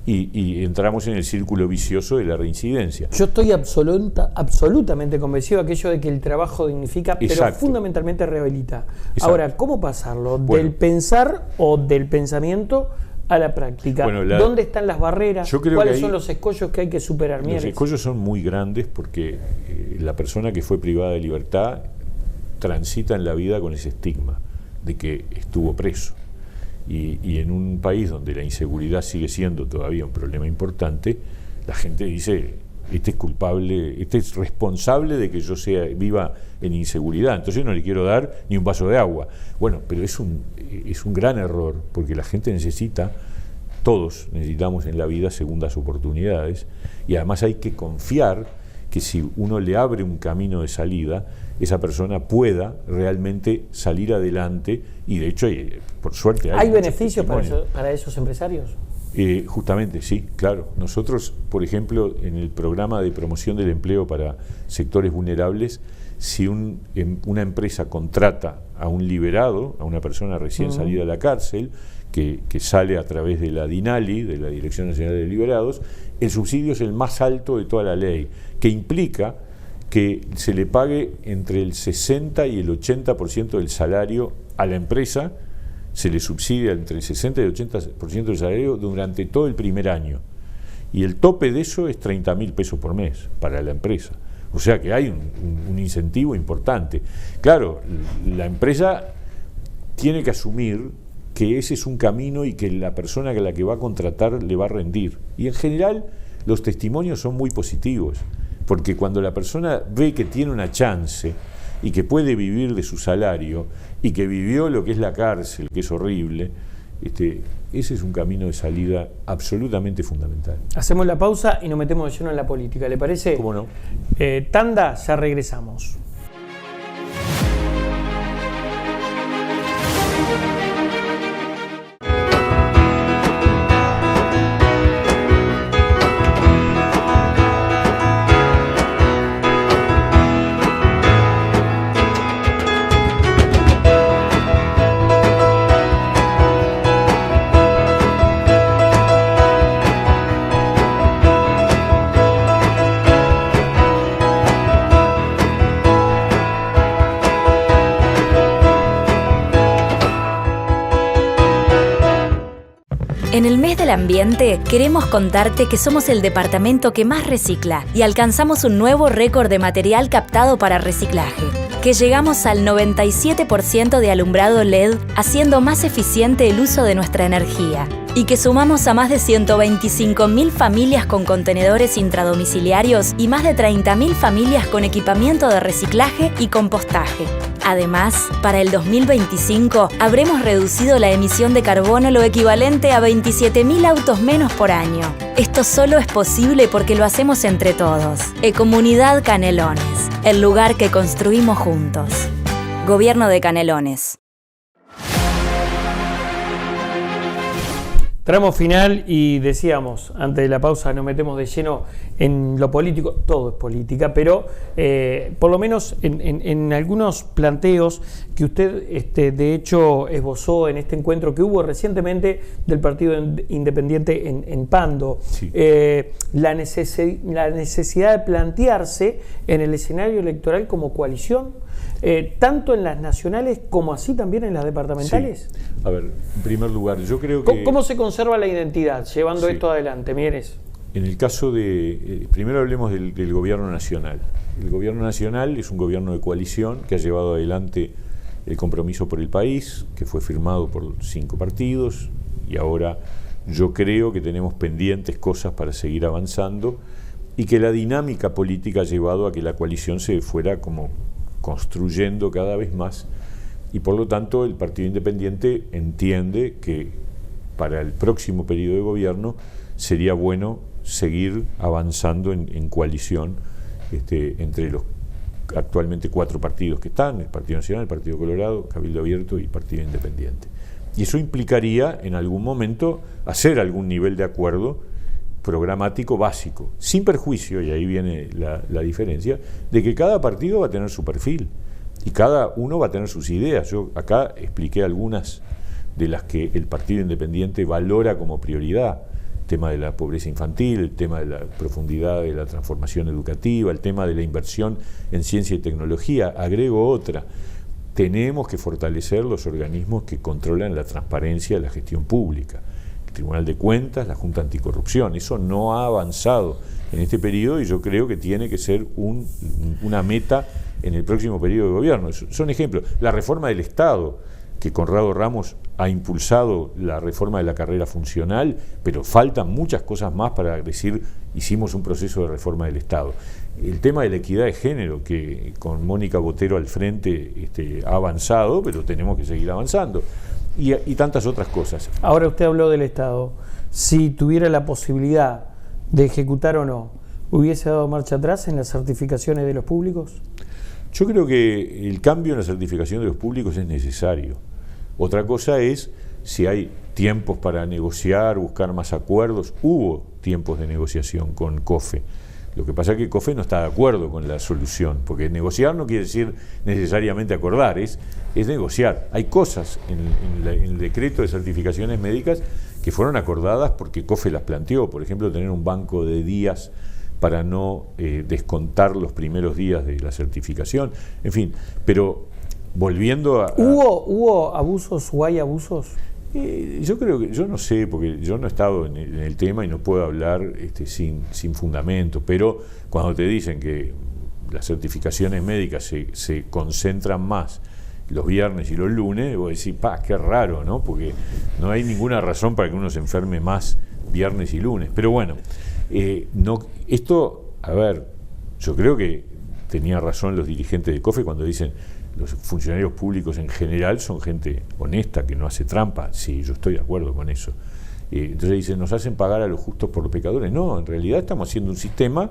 B: y entramos en el círculo vicioso de la reincidencia.
A: Yo estoy absolutamente convencido de aquello de que el trabajo dignifica, pero fundamentalmente rehabilita. Exacto. Ahora, ¿cómo pasarlo del pensar o del pensamiento a la práctica? Bueno, ¿dónde están las barreras? ¿Cuáles son los escollos que hay que superar?
B: Los escollos son muy grandes porque la persona que fue privada de libertad transita en la vida con ese estigma de que estuvo preso. Y en un país donde la inseguridad sigue siendo todavía un problema importante, la gente dice, este es culpable, este es responsable de que yo viva en inseguridad, entonces yo no le quiero dar ni un vaso de agua. Bueno, pero es un gran error, porque la gente todos necesitamos en la vida segundas oportunidades, y además hay que confiar que si uno le abre un camino de salida, esa persona pueda realmente salir adelante, y de hecho, por suerte... ¿Hay
A: beneficios para esos empresarios?
B: Justamente, sí, claro. Nosotros, por ejemplo, en el programa de promoción del empleo para sectores vulnerables, si una empresa contrata a un liberado, a una persona recién salida de la cárcel, que sale a través de la DINALI, de la Dirección Nacional de Liberados, el subsidio es el más alto de toda la ley, que implica que se le pague entre el 60 y el 80% del salario a la empresa, se le subsidia entre el 60 y el 80% del salario durante todo el primer año. Y el tope de eso es 30.000 pesos por mes para la empresa. O sea que hay un incentivo importante. Claro, la empresa tiene que asumir que ese es un camino y que la persona a la que va a contratar le va a rendir. Y en general los testimonios son muy positivos, porque cuando la persona ve que tiene una chance y que puede vivir de su salario y que vivió lo que es la cárcel, que es horrible, ese es un camino de salida absolutamente fundamental.
A: Hacemos la pausa y nos metemos de lleno en la política, ¿le parece?
B: ¿Cómo no?
A: Tanda, ya regresamos.
C: En el mes del ambiente, queremos contarte que somos el departamento que más recicla y alcanzamos un nuevo récord de material captado para reciclaje. Que llegamos al 97% de alumbrado LED, haciendo más eficiente el uso de nuestra energía. Y que sumamos a más de 125.000 familias con contenedores intradomiciliarios y más de 30.000 familias con equipamiento de reciclaje y compostaje. Además, para el 2025 habremos reducido la emisión de carbono lo equivalente a 27.000 autos menos por año. Esto solo es posible porque lo hacemos entre todos. Ecomunidad Canelones. el lugar que construimos juntos. Gobierno de Canelones.
A: Tramo final y decíamos, antes de la pausa nos metemos de lleno en lo político, todo es política, pero por lo menos en algunos planteos que usted de hecho esbozó en este encuentro que hubo recientemente del Partido Independiente en Pando,
B: sí.
A: La necesidad de plantearse en el escenario electoral como coalición, tanto en las nacionales como así también en las departamentales.
B: Sí. A ver, en primer lugar, yo creo que...
A: ¿Cómo se conserva la identidad llevando esto adelante, Mieres?
B: En el caso de... primero hablemos del gobierno nacional. El gobierno nacional es un gobierno de coalición que ha llevado adelante el compromiso por el país, que fue firmado por 5 partidos, y ahora yo creo que tenemos pendientes cosas para seguir avanzando, y que la dinámica política ha llevado a que la coalición se fuera como construyendo cada vez más, y por lo tanto el Partido Independiente entiende que para el próximo periodo de gobierno sería bueno seguir avanzando en coalición entre los actualmente 4 partidos que están, el Partido Nacional, el Partido Colorado, Cabildo Abierto y Partido Independiente. Y eso implicaría en algún momento hacer algún nivel de acuerdo programático básico, sin perjuicio, y ahí viene la diferencia, de que cada partido va a tener su perfil y cada uno va a tener sus ideas. Yo acá expliqué algunas de las que el Partido Independiente valora como prioridad: el tema de la pobreza infantil, el tema de la profundidad de la transformación educativa, el tema de la inversión en ciencia y tecnología. Agrego otra: tenemos que fortalecer los organismos que controlan la transparencia de la gestión pública. Tribunal de Cuentas, la Junta Anticorrupción. Eso no ha avanzado en este periodo y yo creo que tiene que ser una meta en el próximo periodo de gobierno. Son ejemplos. La reforma del Estado, que Conrado Ramos ha impulsado la reforma de la carrera funcional, pero faltan muchas cosas más para decir hicimos un proceso de reforma del Estado. El tema de la equidad de género, que con Mónica Botero al frente ha avanzado, pero tenemos que seguir avanzando. Y tantas otras cosas.
A: Ahora usted habló del Estado. Si tuviera la posibilidad de ejecutar o no, ¿hubiese dado marcha atrás en las certificaciones de los públicos?
B: Yo creo que el cambio en la certificación de los públicos es necesario. Otra cosa es si hay tiempos para negociar, buscar más acuerdos. Hubo tiempos de negociación con COFE. Lo que pasa es que COFE no está de acuerdo con la solución, porque negociar no quiere decir necesariamente acordar, es negociar. Hay cosas en el decreto de certificaciones médicas que fueron acordadas porque COFE las planteó, por ejemplo, tener un banco de días para no descontar los primeros días de la certificación, en fin, pero volviendo a...
A: ¿Hubo abusos o hay abusos?
B: Yo creo que, yo no sé, porque yo no he estado en el tema y no puedo hablar sin fundamento, pero cuando te dicen que las certificaciones médicas se concentran más los viernes y los lunes, vos decís, qué raro, ¿no? Porque no hay ninguna razón para que uno se enferme más viernes y lunes. Pero bueno, a ver, yo creo que tenía razón los dirigentes de COFE cuando dicen los funcionarios públicos en general son gente honesta, que no hace trampa. Sí, yo estoy de acuerdo con eso. Entonces dicen, nos hacen pagar a los justos por los pecadores. No, en realidad estamos haciendo un sistema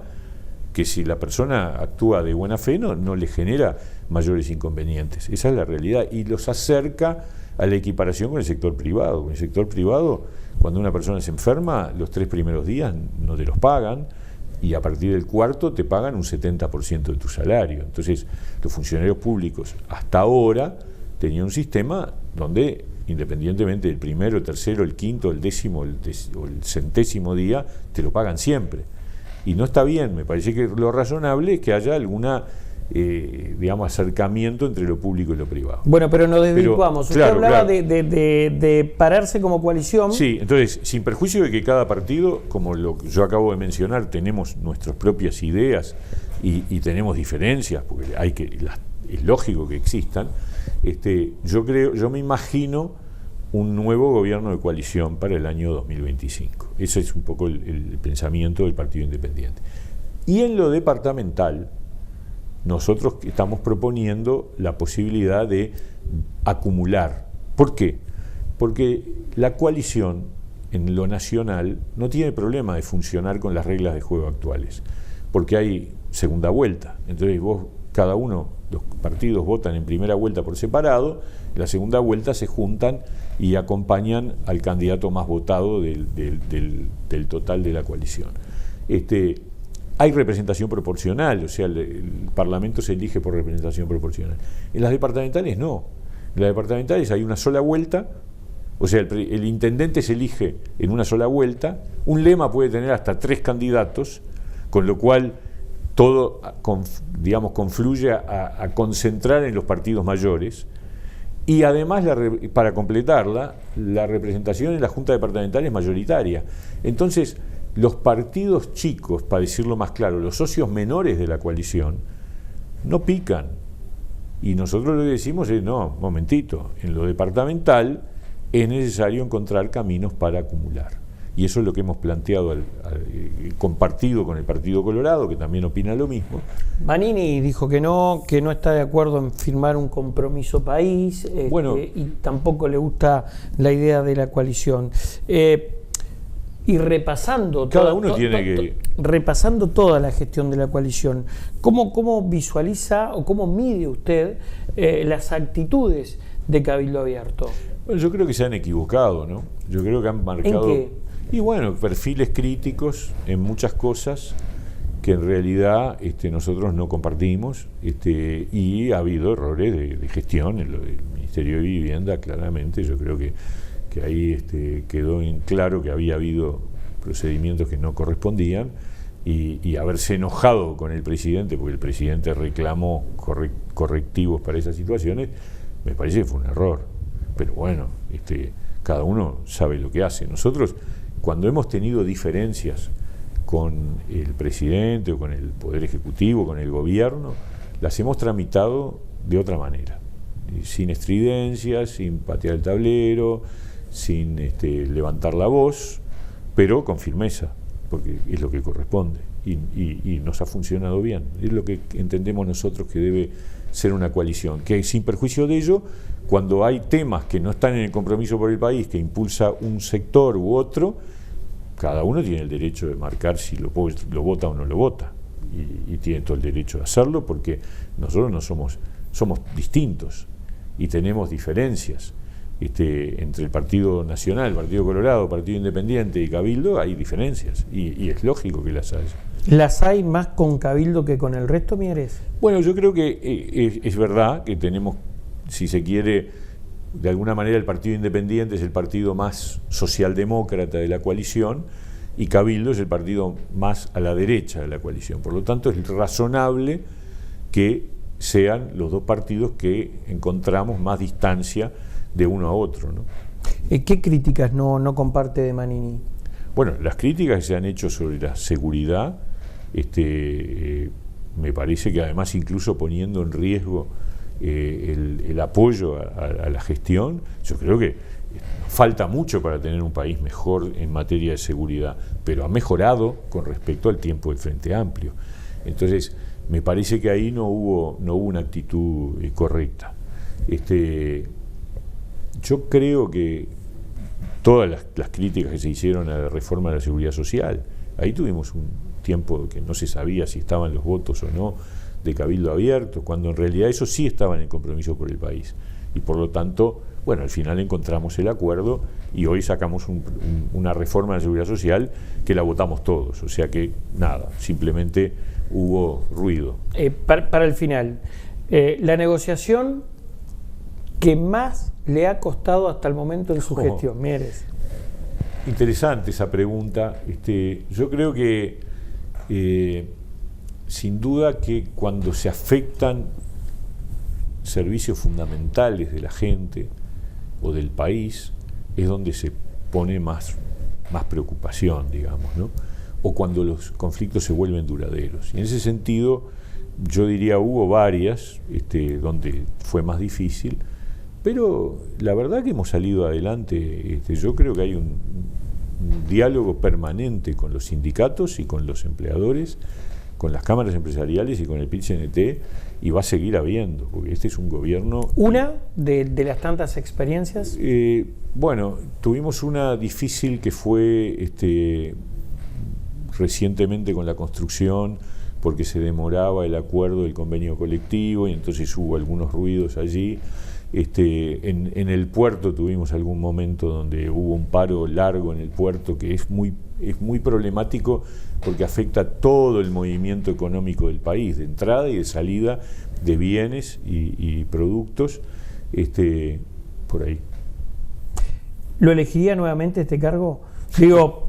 B: que si la persona actúa de buena fe no le genera mayores inconvenientes. Esa es la realidad y los acerca a la equiparación con el sector privado. En el sector privado, cuando una persona se enferma, los 3 primeros días no te los pagan, y a partir del 4º te pagan un 70% de tu salario. Entonces, los funcionarios públicos hasta ahora tenían un sistema donde, independientemente del primero, el tercero, el quinto, el décimo o el 100º día, te lo pagan siempre. Y no está bien. Me parece que lo razonable es que haya alguna acercamiento entre lo público y lo privado.
A: Bueno, pero nos desvirtuamos. Usted hablaba de pararse como coalición.
B: Sí, entonces, sin perjuicio de que cada partido, como yo acabo de mencionar, tenemos nuestras propias ideas y tenemos diferencias, porque es lógico que existan, yo me imagino un nuevo gobierno de coalición para el año 2025. Ese es un poco el pensamiento del Partido Independiente. Y en lo departamental, nosotros estamos proponiendo la posibilidad de acumular. ¿Por qué? Porque la coalición en lo nacional no tiene problema de funcionar con las reglas de juego actuales, porque hay segunda vuelta. Entonces vos cada uno, los partidos votan en primera vuelta por separado, en la segunda vuelta se juntan y acompañan al candidato más votado del total de la coalición. Hay representación proporcional, o sea, el Parlamento se elige por representación proporcional. En las departamentales no. En las departamentales hay una sola vuelta, o sea, el intendente se elige en una sola vuelta, un lema puede tener hasta 3 candidatos, con lo cual todo, digamos, confluye a concentrar en los partidos mayores, y además, para completarla, la representación en la Junta Departamental es mayoritaria. Entonces, los partidos chicos, para decirlo más claro, los socios menores de la coalición, no pican. Y nosotros lo que decimos es, no, momentito, en lo departamental es necesario encontrar caminos para acumular. Y eso es lo que hemos planteado, compartido con el Partido Colorado, que también opina lo mismo.
A: Manini dijo que no está de acuerdo en firmar un compromiso país, y tampoco le gusta la idea de la coalición. Y repasando repasando toda la gestión de la coalición, ¿cómo visualiza o cómo mide usted las actitudes de Cabildo Abierto?
B: Bueno, yo creo que se han equivocado, ¿no? Yo creo que han marcado...
A: ¿En qué?
B: Y bueno, perfiles críticos en muchas cosas que en realidad nosotros no compartimos, y ha habido errores de gestión en lo del Ministerio de Vivienda, claramente. Yo creo que ahí quedó en claro que había habido procedimientos que no correspondían, y haberse enojado con el presidente porque el presidente reclamó correctivos para esas situaciones, me parece que fue un error. Pero bueno, cada uno sabe lo que hace. Nosotros, cuando hemos tenido diferencias con el presidente o con el Poder Ejecutivo, con el gobierno, las hemos tramitado de otra manera, sin estridencias, sin patear el tablero, sin levantar la voz, pero con firmeza, porque es lo que corresponde, y nos ha funcionado bien. Es lo que entendemos nosotros que debe ser una coalición, que sin perjuicio de ello, cuando hay temas que no están en el compromiso por el país, que impulsa un sector u otro, cada uno tiene el derecho de marcar si lo vota o no lo vota, y tiene todo el derecho de hacerlo, porque nosotros no somos distintos y tenemos diferencias. Entre el Partido Nacional, el Partido Colorado, Partido Independiente y Cabildo hay diferencias, y es lógico que las haya.
A: ¿Las hay más con Cabildo que con el resto, Mieres?
B: Bueno, yo creo que es verdad que tenemos, si se quiere, de alguna manera el Partido Independiente es el partido más socialdemócrata de la coalición, y Cabildo es el partido más a la derecha de la coalición. Por lo tanto, es razonable que sean los dos partidos que encontramos más distancia de uno a otro, ¿no?
A: ¿Qué críticas no comparte de Manini?
B: Bueno, las críticas que se han hecho sobre la seguridad, me parece que además incluso poniendo en riesgo el apoyo a la gestión, yo creo que falta mucho para tener un país mejor en materia de seguridad, pero ha mejorado con respecto al tiempo del Frente Amplio. Entonces, me parece que ahí no hubo una actitud correcta. Yo creo que todas las críticas que se hicieron a la reforma de la seguridad social, ahí tuvimos un tiempo que no se sabía si estaban los votos o no de Cabildo Abierto, cuando en realidad eso sí estaba en el compromiso por el país, y por lo tanto, bueno, al final encontramos el acuerdo y hoy sacamos una reforma de la seguridad social que la votamos todos, o sea que nada, simplemente hubo ruido.
A: Para el final, la negociación que más le ha costado hasta el momento en su gestión, Mieres.
B: Interesante esa pregunta. Yo creo que sin duda que cuando se afectan servicios fundamentales de la gente o del país es donde se pone más preocupación, digamos, ¿no? O cuando los conflictos se vuelven duraderos. Y en ese sentido, yo diría hubo varias donde fue más difícil, pero la verdad que hemos salido adelante. Yo creo que hay un diálogo permanente con los sindicatos y con los empleadores, con las cámaras empresariales y con el PIT-CNT, y va a seguir habiendo, porque este es un gobierno... ¿Una
A: de las tantas experiencias?
B: Bueno, tuvimos una difícil que fue recientemente con la construcción porque se demoraba el acuerdo del convenio colectivo y entonces hubo algunos ruidos allí. En el puerto tuvimos algún momento donde hubo un paro largo en el puerto que es muy problemático porque afecta todo el movimiento económico del país, de entrada y de salida de bienes y productos, por ahí.
A: ¿Lo elegiría nuevamente este cargo? Digo,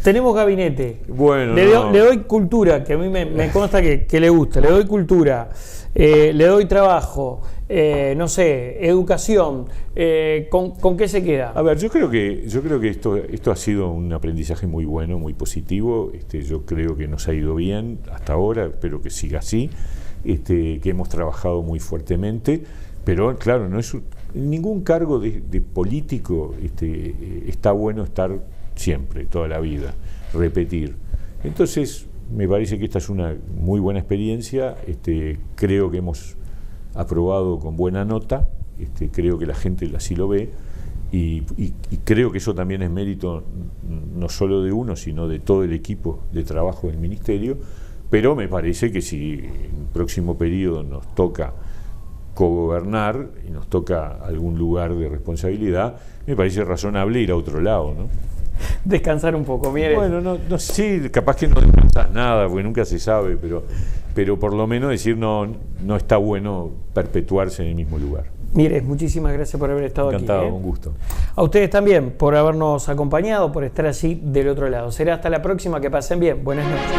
A: tenemos gabinete,
B: bueno,
A: le doy cultura, que a mí me consta que le gusta, le doy cultura, le doy trabajo, no sé, educación, ¿con qué se queda?
B: A ver, yo creo que esto ha sido un aprendizaje muy bueno, muy positivo. Yo creo que nos ha ido bien hasta ahora, espero que siga así, que hemos trabajado muy fuertemente, pero claro, no es ningún cargo de político está bueno estar siempre, toda la vida, repetir. Entonces, me parece que esta es una muy buena experiencia, creo que hemos aprobado con buena nota, creo que la gente así lo ve y creo que eso también es mérito no solo de uno, sino de todo el equipo de trabajo del Ministerio, pero me parece que si en el próximo periodo nos toca cogobernar y nos toca algún lugar de responsabilidad, me parece razonable ir a otro lado, ¿no?
A: Descansar un poco, mire.
B: Bueno, no sí, capaz que no descansas nada, porque nunca se sabe, pero por lo menos decir no está bueno perpetuarse en el mismo lugar.
A: Mire, muchísimas gracias por haber estado
B: Encantado,
A: aquí.
B: Encantado, un gusto.
A: A ustedes también por habernos acompañado, por estar allí del otro lado. Será hasta la próxima, que pasen bien. Buenas noches.